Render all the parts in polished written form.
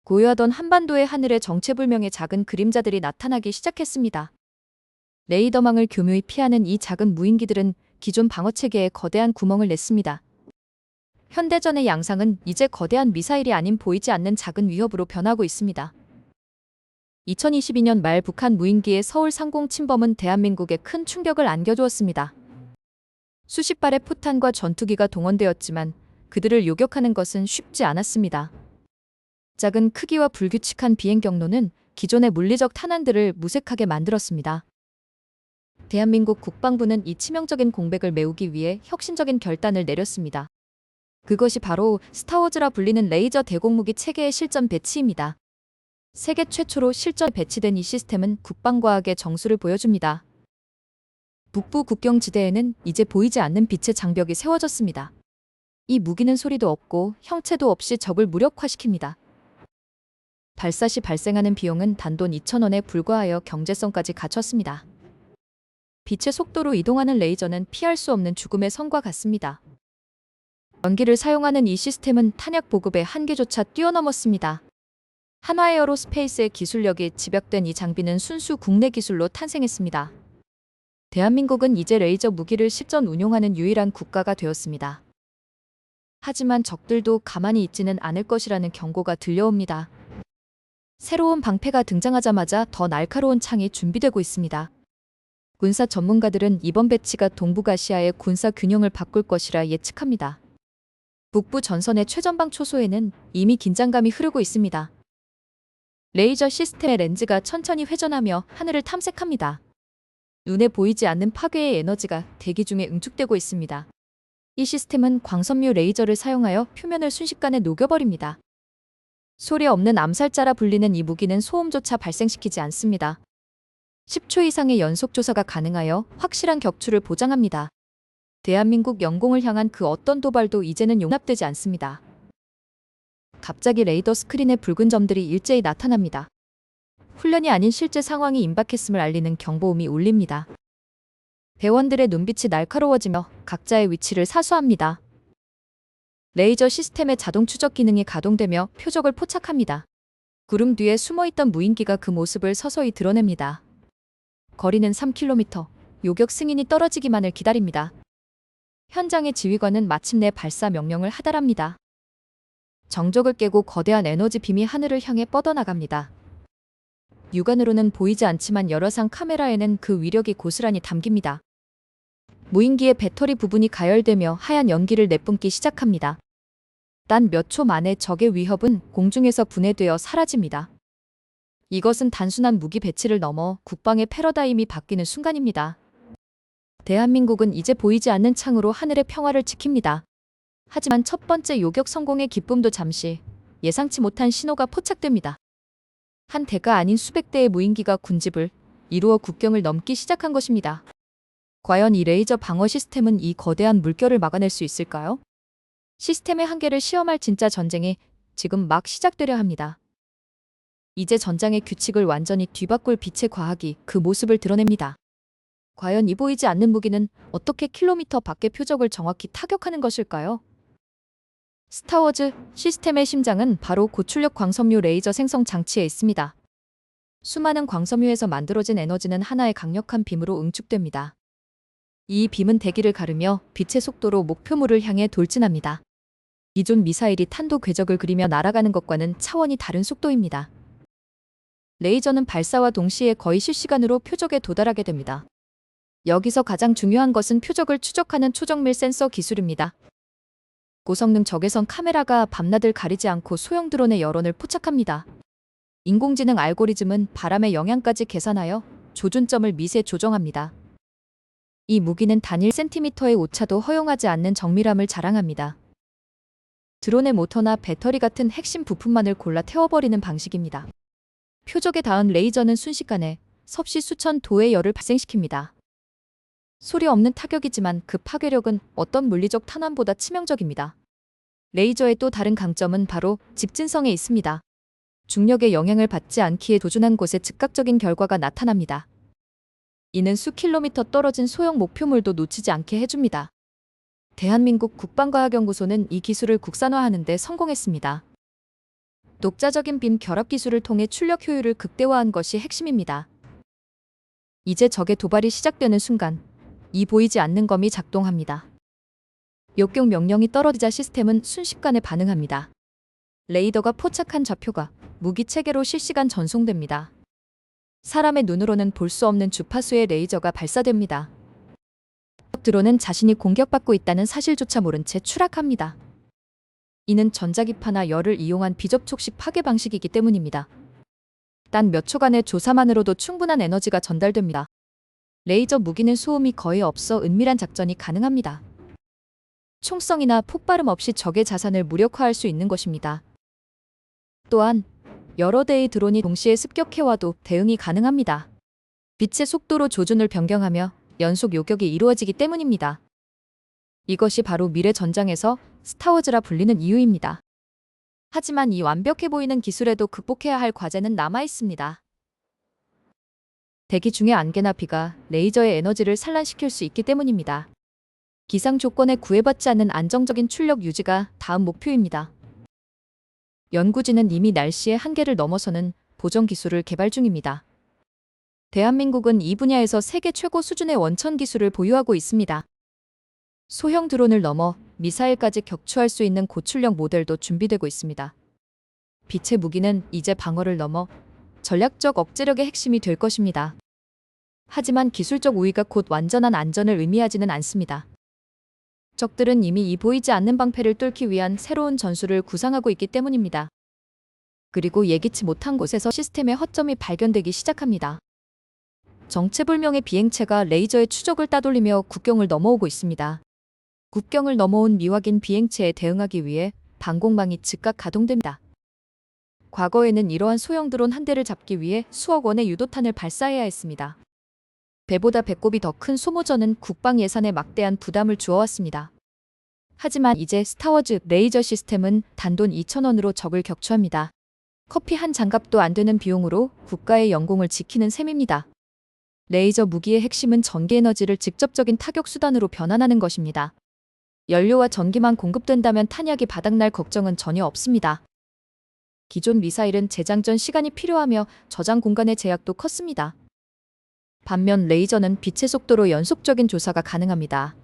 고요하던 한반도의 하늘에 정체불명의 작은 그림자들이 나타나기 시작했습니다. 레이더망을 교묘히 피하는 이 작은 무인기들은 기존 방어체계에 거대한 구멍을 냈습니다. 현대전의 양상은 이제 거대한 미사일이 아닌 보이지 않는 작은 위협으로 변하고 있습니다. 2022년 말 북한 무인기의 서울 상공 침범은 대한민국에 큰 충격을 안겨주었습니다. 수십 발의 포탄과 전투기가 동원되었지만 그들을 요격하는 것은 쉽지 않았습니다. 작은 크기와 불규칙한 비행 경로는 기존의 물리적 탄환들을 무색하게 만들었습니다. 대한민국 국방부는 이 치명적인 공백을 메우기 위해 혁신적인 결단을 내렸습니다. 그것이 바로 스타워즈라 불리는 레이저 대공무기 체계의 실전 배치입니다. 세계 최초로 실전에 배치된 이 시스템은 국방과학의 정수를 보여줍니다. 북부 국경지대에는 이제 보이지 않는 빛의 장벽이 세워졌습니다. 이 무기는 소리도 없고 형체도 없이 적을 무력화시킵니다. 발사 시 발생하는 비용은 단돈 2,000원에 불과하여 경제성까지 갖췄습니다. 빛의 속도로 이동하는 레이저는 피할 수 없는 죽음의 선과 같습니다. 연기를 사용하는 이 시스템은 탄약 보급의 한계조차 뛰어넘었습니다. 한화에어로스페이스의 기술력이 집약된 이 장비는 순수 국내 기술로 탄생했습니다. 대한민국은 이제 레이저 무기를 실전 운용하는 유일한 국가가 되었습니다. 하지만 적들도 가만히 있지는 않을 것이라는 경고가 들려옵니다. 새로운 방패가 등장하자마자 더 날카로운 창이 준비되고 있습니다. 군사 전문가들은 이번 배치가 동북아시아의 군사 균형을 바꿀 것이라 예측합니다. 북부 전선의 최전방 초소에는 이미 긴장감이 흐르고 있습니다. 레이저 시스템의 렌즈가 천천히 회전하며 하늘을 탐색합니다. 눈에 보이지 않는 파괴의 에너지가 대기 중에 응축되고 있습니다. 이 시스템은 광섬유 레이저를 사용하여 표면을 순식간에 녹여버립니다. 소리 없는 암살자라 불리는 이 무기는 소음조차 발생시키지 않습니다. 10초 이상의 연속 조사가 가능하여 확실한 격추를 보장합니다. 대한민국 영공을 향한 그 어떤 도발도 이제는 용납되지 않습니다. 갑자기 레이더 스크린에 붉은 점들이 일제히 나타납니다. 훈련이 아닌 실제 상황이 임박했음을 알리는 경보음이 울립니다. 대원들의 눈빛이 날카로워지며 각자의 위치를 사수합니다. 레이저 시스템의 자동 추적 기능이 가동되며 표적을 포착합니다. 구름 뒤에 숨어있던 무인기가 그 모습을 서서히 드러냅니다. 거리는 3km, 요격 승인이 떨어지기만을 기다립니다. 현장의 지휘관은 마침내 발사 명령을 하달합니다. 정적을 깨고 거대한 에너지 빔이 하늘을 향해 뻗어나갑니다. 육안으로는 보이지 않지만 여러 상 카메라에는 그 위력이 고스란히 담깁니다. 무인기의 배터리 부분이 가열되며 하얀 연기를 내뿜기 시작합니다. 단 몇 초 만에 적의 위협은 공중에서 분해되어 사라집니다. 이것은 단순한 무기 배치를 넘어 국방의 패러다임이 바뀌는 순간입니다. 대한민국은 이제 보이지 않는 창으로 하늘의 평화를 지킵니다. 하지만 첫 번째 요격 성공의 기쁨도 잠시 예상치 못한 신호가 포착됩니다. 한 대가 아닌 수백 대의 무인기가 군집을 이루어 국경을 넘기 시작한 것입니다. 과연 이 레이저 방어 시스템은 이 거대한 물결을 막아낼 수 있을까요? 시스템의 한계를 시험할 진짜 전쟁이 지금 막 시작되려 합니다. 이제 전장의 규칙을 완전히 뒤바꿀 빛의 과학이 그 모습을 드러냅니다. 과연 이 보이지 않는 무기는 어떻게 킬로미터 밖의 표적을 정확히 타격하는 것일까요? 스타워즈 시스템의 심장은 바로 고출력 광섬유 레이저 생성 장치에 있습니다. 수많은 광섬유에서 만들어진 에너지는 하나의 강력한 빔으로 응축됩니다. 이 빔은 대기를 가르며 빛의 속도로 목표물을 향해 돌진합니다. 기존 미사일이 탄도 궤적을 그리며 날아가는 것과는 차원이 다른 속도입니다. 레이저는 발사와 동시에 거의 실시간으로 표적에 도달하게 됩니다. 여기서 가장 중요한 것은 표적을 추적하는 초정밀 센서 기술입니다. 고성능 적외선 카메라가 밤낮을 가리지 않고 소형 드론의 여론을 포착합니다. 인공지능 알고리즘은 바람의 영향까지 계산하여 조준점을 미세 조정합니다. 이 무기는 단 1cm의 오차도 허용하지 않는 정밀함을 자랑합니다. 드론의 모터나 배터리 같은 핵심 부품만을 골라 태워버리는 방식입니다. 표적에 닿은 레이저는 순식간에 섭씨 수천 도의 열을 발생시킵니다. 소리 없는 타격이지만 그 파괴력은 어떤 물리적 탄환보다 치명적입니다. 레이저의 또 다른 강점은 바로 집진성에 있습니다. 중력의 영향을 받지 않기에 도준한 곳에 즉각적인 결과가 나타납니다. 이는 수 킬로미터 떨어진 소형 목표물도 놓치지 않게 해줍니다. 대한민국 국방과학연구소는 이 기술을 국산화하는 데 성공했습니다. 독자적인 빔 결합 기술을 통해 출력 효율을 극대화한 것이 핵심입니다. 이제 적의 도발이 시작되는 순간 이 보이지 않는 검이 작동합니다. 역경 명령이 떨어지자 시스템은 순식간에 반응합니다. 레이더가 포착한 좌표가 무기 체계로 실시간 전송됩니다. 사람의 눈으로는 볼 수 없는 주파수의 레이저가 발사됩니다. 드론은 자신이 공격받고 있다는 사실조차 모른 채 추락합니다. 이는 전자기파나 열을 이용한 비접촉식 파괴 방식이기 때문입니다. 단 몇 초간의 조사만으로도 충분한 에너지가 전달됩니다. 레이저 무기는 소음이 거의 없어 은밀한 작전이 가능합니다. 총성이나 폭발음 없이 적의 자산을 무력화할 수 있는 것입니다. 또한 여러 대의 드론이 동시에 습격해와도 대응이 가능합니다. 빛의 속도로 조준을 변경하며 연속 요격이 이루어지기 때문입니다. 이것이 바로 미래 전장에서 스타워즈라 불리는 이유입니다. 하지만 이 완벽해 보이는 기술에도 극복해야 할 과제는 남아 있습니다. 대기 중의 안개나 비가 레이저의 에너지를 산란시킬 수 있기 때문입니다. 기상 조건에 구애받지 않는 안정적인 출력 유지가 다음 목표입니다. 연구진은 이미 날씨의 한계를 넘어서는 보정 기술을 개발 중입니다. 대한민국은 이 분야에서 세계 최고 수준의 원천 기술을 보유하고 있습니다. 소형 드론을 넘어 미사일까지 격추할 수 있는 고출력 모델도 준비되고 있습니다. 빛의 무기는 이제 방어를 넘어 전략적 억제력의 핵심이 될 것입니다. 하지만 기술적 우위가 곧 완전한 안전을 의미하지는 않습니다. 적들은 이미 이 보이지 않는 방패를 뚫기 위한 새로운 전술을 구상하고 있기 때문입니다. 그리고 예기치 못한 곳에서 시스템의 허점이 발견되기 시작합니다. 정체불명의 비행체가 레이저의 추적을 따돌리며 국경을 넘어오고 있습니다. 국경을 넘어온 미확인 비행체에 대응하기 위해 방공망이 즉각 가동됩니다. 과거에는 이러한 소형 드론 한 대를 잡기 위해 수억 원의 유도탄을 발사해야 했습니다. 배보다 배꼽이 더 큰 소모전은 국방 예산에 막대한 부담을 주어왔습니다. 하지만 이제 스타워즈 레이저 시스템은 단돈 2,000원으로 적을 격추합니다. 커피 한 잔값도 안 되는 비용으로 국가의 영공을 지키는 셈입니다. 레이저 무기의 핵심은 전기 에너지를 직접적인 타격 수단으로 변환하는 것입니다. 연료와 전기만 공급된다면 탄약이 바닥날 걱정은 전혀 없습니다. 기존 미사일은 재장전 시간이 필요하며 저장 공간의 제약도 컸습니다. 반면 레이저는 빛의 속도로 연속적인 조사가 가능합니다.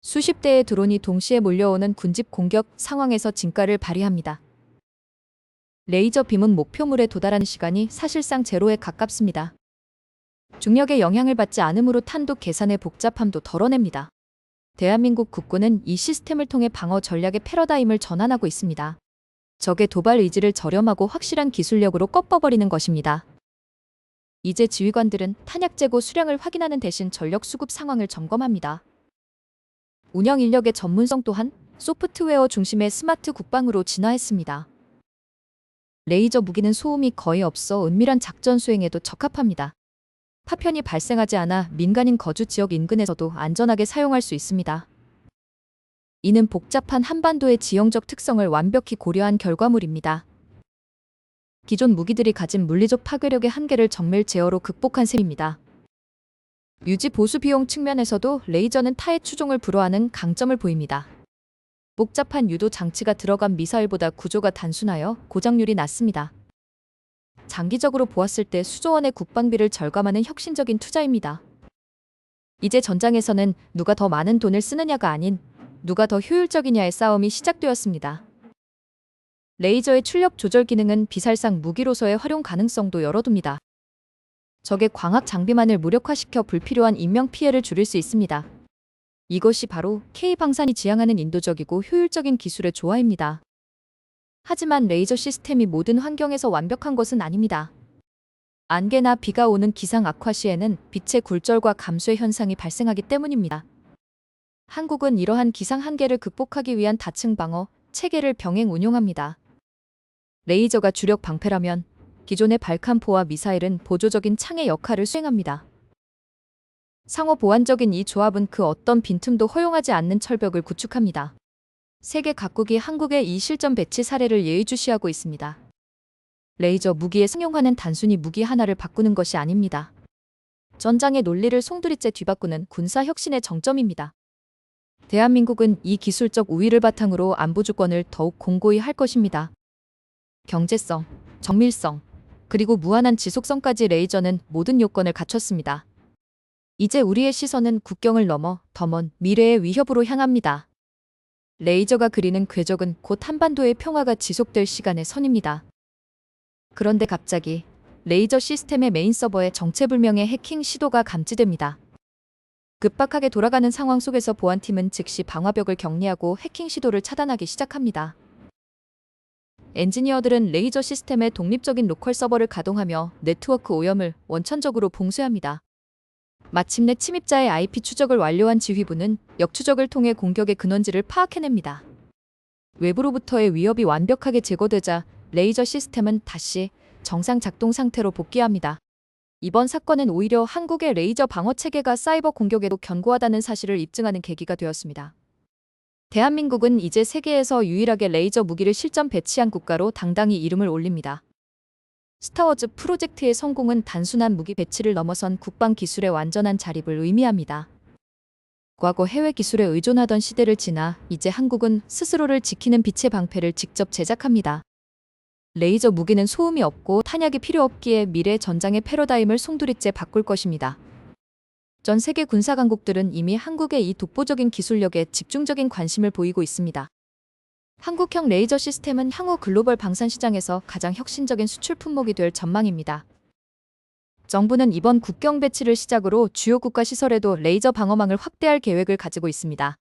수십 대의 드론이 동시에 몰려오는 군집 공격 상황에서 진가를 발휘합니다. 레이저 빔은 목표물에 도달하는 시간이 사실상 제로에 가깝습니다. 중력의 영향을 받지 않으므로 탄도 계산의 복잡함도 덜어냅니다. 대한민국 국군은 이 시스템을 통해 방어 전략의 패러다임을 전환하고 있습니다. 적의 도발 의지를 저렴하고 확실한 기술력으로 꺾어버리는 것입니다. 이제 지휘관들은 탄약 재고 수량을 확인하는 대신 전력 수급 상황을 점검합니다. 운영 인력의 전문성 또한 소프트웨어 중심의 스마트 국방으로 진화했습니다. 레이저 무기는 소음이 거의 없어 은밀한 작전 수행에도 적합합니다. 파편이 발생하지 않아 민간인 거주 지역 인근에서도 안전하게 사용할 수 있습니다. 이는 복잡한 한반도의 지형적 특성을 완벽히 고려한 결과물입니다. 기존 무기들이 가진 물리적 파괴력의 한계를 정밀 제어로 극복한 셈입니다. 유지 보수 비용 측면에서도 레이저는 타의 추종을 불허하는 강점을 보입니다. 복잡한 유도 장치가 들어간 미사일보다 구조가 단순하여 고장률이 낮습니다. 장기적으로 보았을 때 수조 원의 국방비를 절감하는 혁신적인 투자입니다. 이제 전장에서는 누가 더 많은 돈을 쓰느냐가 아닌 누가 더 효율적이냐의 싸움이 시작되었습니다. 레이저의 출력 조절 기능은 비살상 무기로서의 활용 가능성도 열어둡니다. 적의 광학 장비만을 무력화시켜 불필요한 인명피해를 줄일 수 있습니다. 이것이 바로 K방산이 지향하는 인도적이고 효율적인 기술의 조화입니다. 하지만 레이저 시스템이 모든 환경에서 완벽한 것은 아닙니다. 안개나 비가 오는 기상 악화 시에는 빛의 굴절과 감소의 현상이 발생하기 때문입니다. 한국은 이러한 기상 한계를 극복하기 위한 다층 방어 체계를 병행 운용합니다. 레이저가 주력 방패라면 기존의 발칸포와 미사일은 보조적인 창의 역할을 수행합니다. 상호 보완적인 이 조합은 그 어떤 빈틈도 허용하지 않는 철벽을 구축합니다. 세계 각국이 한국의 이 실전 배치 사례를 예의주시하고 있습니다. 레이저 무기의 승용화는 단순히 무기 하나를 바꾸는 것이 아닙니다. 전장의 논리를 송두리째 뒤바꾸는 군사 혁신의 정점입니다. 대한민국은 이 기술적 우위를 바탕으로 안보 주권을 더욱 공고히 할 것입니다. 경제성, 정밀성, 그리고 무한한 지속성까지 레이저는 모든 요건을 갖췄습니다. 이제 우리의 시선은 국경을 넘어 더 먼 미래의 위협으로 향합니다. 레이저가 그리는 궤적은 곧 한반도의 평화가 지속될 시간의 선입니다. 그런데 갑자기 레이저 시스템의 메인 서버에 정체불명의 해킹 시도가 감지됩니다. 급박하게 돌아가는 상황 속에서 보안팀은 즉시 방화벽을 격리하고 해킹 시도를 차단하기 시작합니다. 엔지니어들은 레이저 시스템의 독립적인 로컬 서버를 가동하며 네트워크 오염을 원천적으로 봉쇄합니다. 마침내 침입자의 IP 추적을 완료한 지휘부는 역추적을 통해 공격의 근원지를 파악해냅니다. 외부로부터의 위협이 완벽하게 제거되자 레이저 시스템은 다시 정상 작동 상태로 복귀합니다. 이번 사건은 오히려 한국의 레이저 방어 체계가 사이버 공격에도 견고하다는 사실을 입증하는 계기가 되었습니다. 대한민국은 이제 세계에서 유일하게 레이저 무기를 실전 배치한 국가로 당당히 이름을 올립니다. 스타워즈 프로젝트의 성공은 단순한 무기 배치를 넘어선 국방 기술의 완전한 자립을 의미합니다. 과거 해외 기술에 의존하던 시대를 지나 이제 한국은 스스로를 지키는 빛의 방패를 직접 제작합니다. 레이저 무기는 소음이 없고 탄약이 필요 없기에 미래 전장의 패러다임을 송두리째 바꿀 것입니다. 전 세계 군사 강국들은 이미 한국의 이 독보적인 기술력에 집중적인 관심을 보이고 있습니다. 한국형 레이저 시스템은 향후 글로벌 방산 시장에서 가장 혁신적인 수출 품목이 될 전망입니다. 정부는 이번 국경 배치를 시작으로 주요 국가 시설에도 레이저 방어망을 확대할 계획을 가지고 있습니다.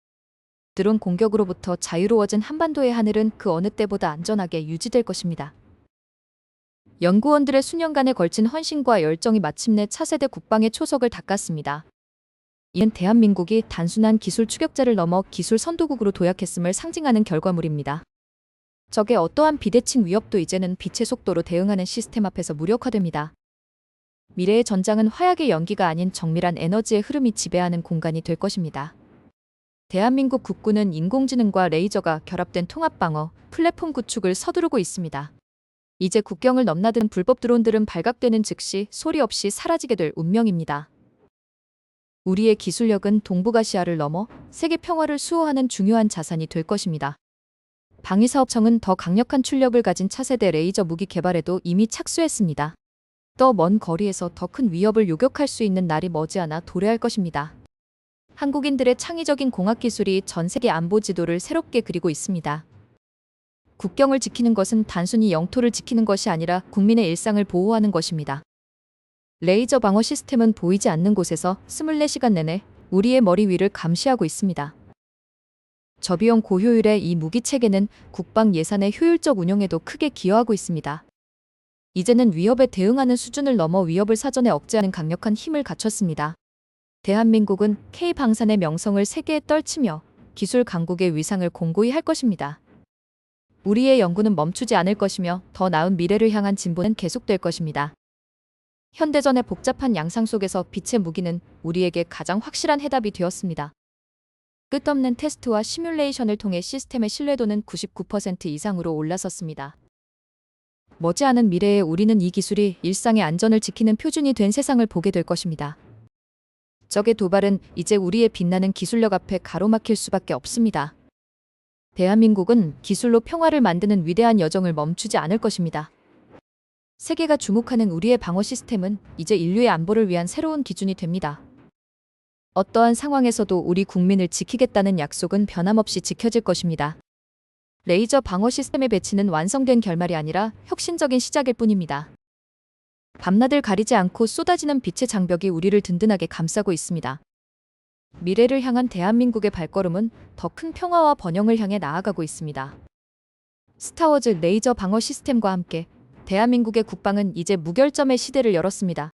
드론 공격으로부터 자유로워진 한반도의 하늘은 그 어느 때보다 안전하게 유지될 것입니다. 연구원들의 수년간에 걸친 헌신과 열정이 마침내 차세대 국방의 초석을 닦았습니다. 이는 대한민국이 단순한 기술 추격자를 넘어 기술 선도국으로 도약했음을 상징하는 결과물입니다. 적의 어떠한 비대칭 위협도 이제는 빛의 속도로 대응하는 시스템 앞에서 무력화됩니다. 미래의 전장은 화약의 연기가 아닌 정밀한 에너지의 흐름이 지배하는 공간이 될 것입니다. 대한민국 국군은 인공지능과 레이저가 결합된 통합방어, 플랫폼 구축을 서두르고 있습니다. 이제 국경을 넘나드는 불법 드론들은 발각되는 즉시 소리 없이 사라지게 될 운명입니다. 우리의 기술력은 동북아시아를 넘어 세계 평화를 수호하는 중요한 자산이 될 것입니다. 방위사업청은 더 강력한 출력을 가진 차세대 레이저 무기 개발에도 이미 착수했습니다. 더 먼 거리에서 더 큰 위협을 요격할 수 있는 날이 머지않아 도래할 것입니다. 한국인들의 창의적인 공학기술이 전 세계 안보 지도를 새롭게 그리고 있습니다. 국경을 지키는 것은 단순히 영토를 지키는 것이 아니라 국민의 일상을 보호하는 것입니다. 레이저 방어 시스템은 보이지 않는 곳에서 24시간 내내 우리의 머리 위를 감시하고 있습니다. 저비용 고효율의 이 무기 체계는 국방 예산의 효율적 운용에도 크게 기여하고 있습니다. 이제는 위협에 대응하는 수준을 넘어 위협을 사전에 억제하는 강력한 힘을 갖췄습니다. 대한민국은 K방산의 명성을 세계에 떨치며 기술 강국의 위상을 공고히 할 것입니다. 우리의 연구는 멈추지 않을 것이며 더 나은 미래를 향한 진보는 계속될 것입니다. 현대전의 복잡한 양상 속에서 빛의 무기는 우리에게 가장 확실한 해답이 되었습니다. 끝없는 테스트와 시뮬레이션을 통해 시스템의 신뢰도는 99% 이상으로 올라섰습니다. 머지않은 미래에 우리는 이 기술이 일상의 안전을 지키는 표준이 된 세상을 보게 될 것입니다. 적의 도발은 이제 우리의 빛나는 기술력 앞에 가로막힐 수밖에 없습니다. 대한민국은 기술로 평화를 만드는 위대한 여정을 멈추지 않을 것입니다. 세계가 주목하는 우리의 방어 시스템은 이제 인류의 안보를 위한 새로운 기준이 됩니다. 어떠한 상황에서도 우리 국민을 지키겠다는 약속은 변함없이 지켜질 것입니다. 레이저 방어 시스템의 배치는 완성된 결말이 아니라 혁신적인 시작일 뿐입니다. 밤낮을 가리지 않고 쏟아지는 빛의 장벽이 우리를 든든하게 감싸고 있습니다. 미래를 향한 대한민국의 발걸음은 더 큰 평화와 번영을 향해 나아가고 있습니다. 스타워즈 레이저 방어 시스템과 함께 대한민국의 국방은 이제 무결점의 시대를 열었습니다.